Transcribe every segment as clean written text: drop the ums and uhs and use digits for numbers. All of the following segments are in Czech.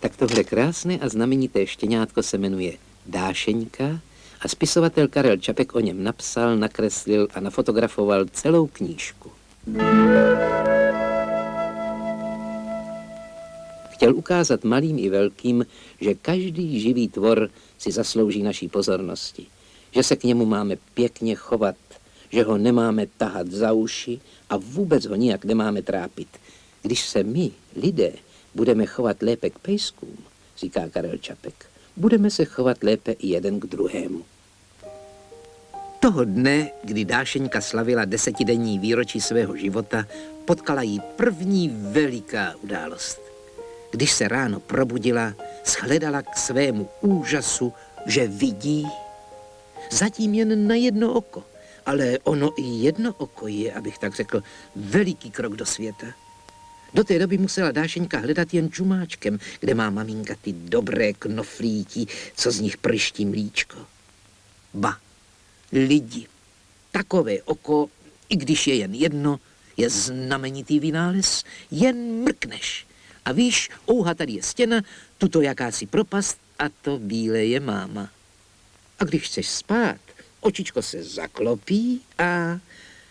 Tak tohle krásné a znamenité štěňátko se jmenuje Dášeňka a spisovatel Karel Čapek o něm napsal, nakreslil a nafotografoval celou knížku. Chtěl ukázat malým i velkým, že každý živý tvor si zaslouží naší pozornosti, že se k němu máme pěkně chovat, že ho nemáme tahat za uši a vůbec ho nijak nemáme trápit. Když se my, lidé, budeme chovat lépe k pejskům, říká Karel Čapek, budeme se chovat lépe i jeden k druhému. Toho dne, kdy Dášeňka slavila 10denní výročí svého života, potkala jí první veliká událost. Když se ráno probudila, shledala k svému úžasu, že vidí, zatím jen na jedno oko, ale ono i jedno oko je, abych tak řekl, veliký krok do světa. Do té doby musela Dášeňka hledat jen čumáčkem, kde má maminka ty dobré knoflíky, co z nich prští mlíčko. Ba, lidi, takové oko, i když je jen jedno, je znamenitý vynález, jen mrkneš. A víš, ouha, tady je stěna, tuto jakási propast a to bílé je máma. A když chceš spát, očičko se zaklopí a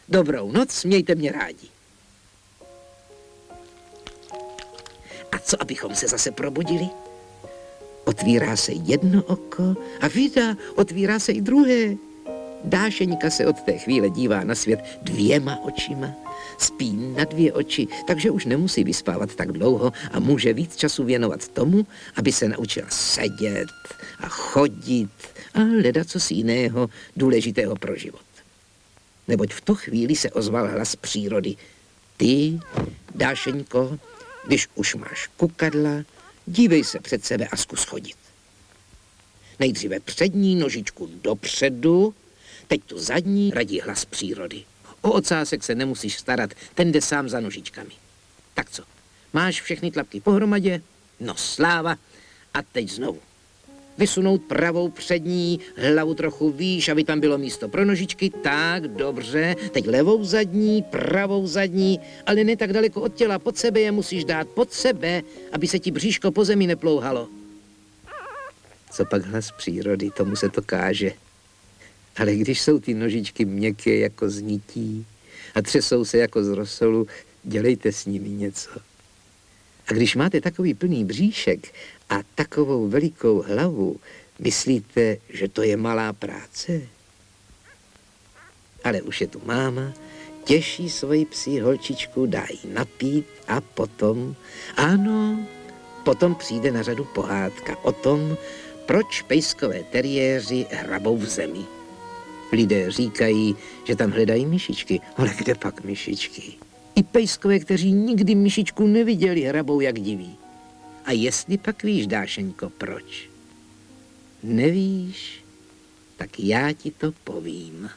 dobrou noc, mějte mě rádi. A co, abychom se zase probudili? Otvírá se jedno oko a vida, otvírá se i druhé. Dášeňka se od té chvíle dívá na svět 2 očima. Spí na 2 oči, takže už nemusí vyspávat tak dlouho a může víc času věnovat tomu, aby se naučila sedět a chodit a ledacos jiného důležitého pro život. Neboť v tu chvíli se ozval hlas přírody. Ty, Dášeňko, když už máš kukadla, dívej se před sebe a zkus chodit. Nejdříve přední nožičku dopředu, teď tu zadní, radí hlas přírody. O ocásek se nemusíš starat, ten jde sám za nožičkami. Tak co, máš všechny tlapky pohromadě? No sláva. A teď znovu. Vysunout pravou přední, hlavu trochu výš, aby tam bylo místo pro nožičky. Tak, dobře. Teď levou zadní, pravou zadní, ale ne tak daleko od těla. Pod sebe je musíš dát, pod sebe, aby se ti bříško po zemi neplouhalo. Co pak hlas přírody, tomu se to káže. Ale když jsou ty nožičky měkké jako z nití a třesou se jako z rosolu, dělejte s nimi něco. A když máte takový plný bříšek a takovou velikou hlavu, myslíte, že to je malá práce? Ale už je tu máma, těší svoji psí holčičku, dá jí napít a potom, ano, potom přijde na řadu pohádka o tom, proč pejskové teriéři hrabou v zemi. Lidé říkají, že tam hledají myšičky, ale kde pak myšičky? I pejskové, kteří nikdy myšičku neviděli, hrabou jak diví. A jestli pak víš, Dášeňko, proč? Nevíš? Tak já ti to povím.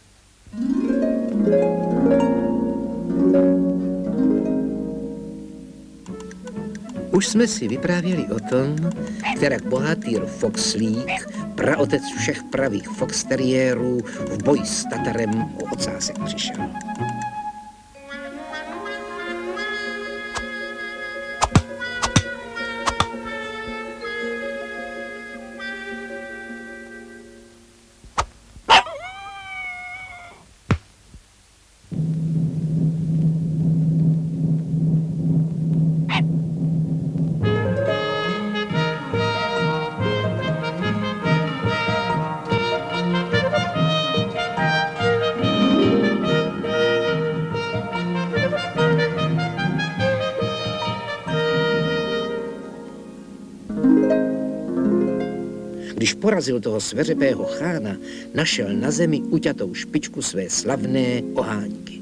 Už jsme si vyprávěli o tom, kterak bohatýr Foxlík, praotec všech pravých foxteriérů, v boji s Tatarem o ocásek přišel. Když porazil toho sveřepého chána, našel na zemi uťatou špičku své slavné oháňky.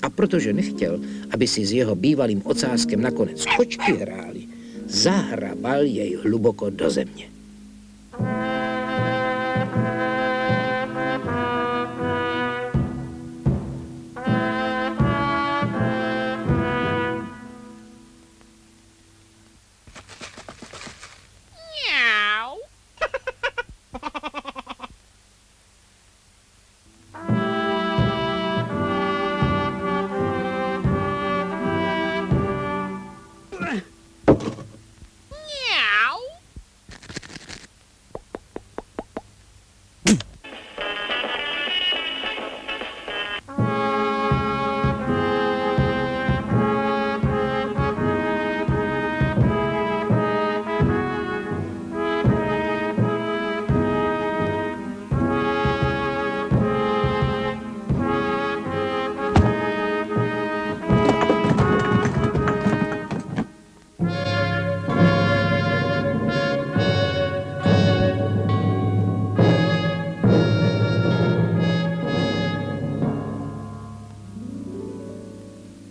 A protože nechtěl, aby si s jeho bývalým ocáskem nakonec kočky hráli, zahrabal jej hluboko do země.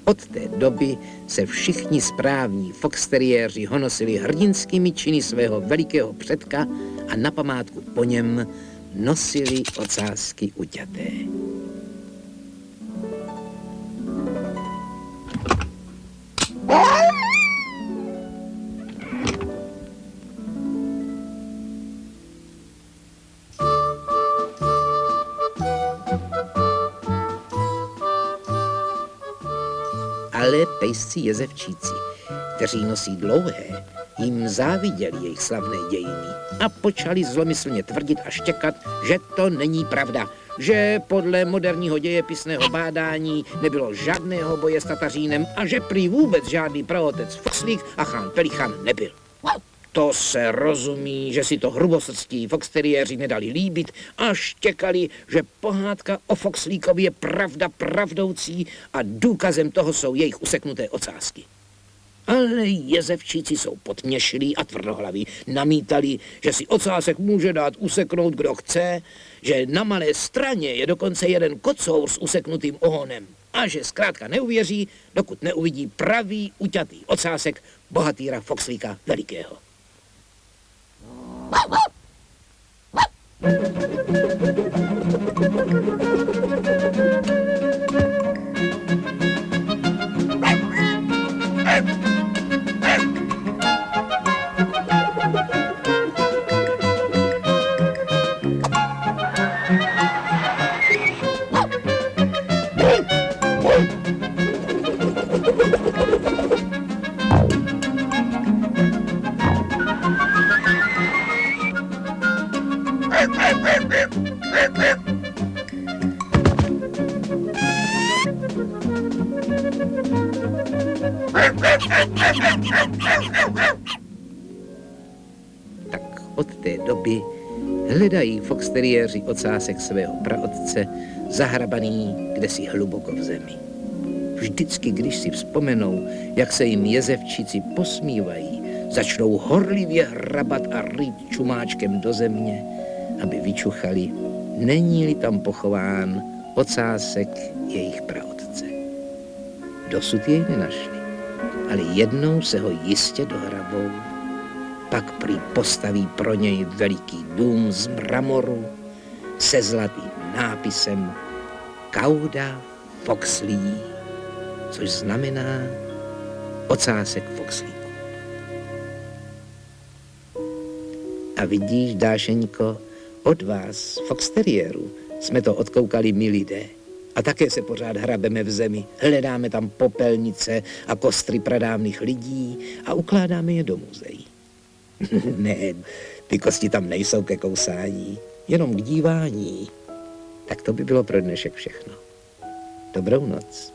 Od té doby se všichni správní foxteriéři honosili hrdinskými činy svého velikého předka a na památku po něm nosili ocásky uťaté. Ale pejsci jezevčíci, kteří nosí dlouhé, jim záviděli jejich slavné dějiny a počali zlomyslně tvrdit a štěkat, že to není pravda, že podle moderního dějepisného bádání nebylo žádného boje s Tatařínem a že prý vůbec žádný praotec Foxlík a chán Pelichan nebyl. To se rozumí, že si to hrubosrstí foxteriéři nedali líbit a štěkali, že pohádka o Foxlíkovi je pravda pravdoucí a důkazem toho jsou jejich useknuté ocásky. Ale jezevčíci jsou podměšilí a tvrdohlaví. Namítali, že si ocásek může dát useknout, kdo chce, že na Malé Straně je dokonce jeden kocour s useknutým ohonem a že zkrátka neuvěří, dokud neuvidí pravý uťatý ocásek bohatýra Foxlíka Velikého. Tak od té doby hledají foxteriéři ocásek svého praotce zahrabaný kdesi hluboko v zemi. Vždycky, když si vzpomenou, jak se jim jezevčici posmívají, začnou horlivě hrabat a rýt čumáčkem do země, aby vyčuchali, není-li tam pochován ocásek jejich praotce. Dosud jej nenašli, ale jednou se ho jistě dohrabou. Pak prý postaví pro něj veliký dům z mramoru se zlatým nápisem Kauda Foxlí, což znamená ocásek Foxlíku. A vidíš, Dášeňko, od vás, foxteriérů, jsme to odkoukali my lidé. A také se pořád hrabeme v zemi, hledáme tam popelnice a kostry pradávných lidí a ukládáme je do muzeí. Ne, ty kosti tam nejsou ke kousání, jenom k dívání. Tak to by bylo pro dnešek všechno. Dobrou noc.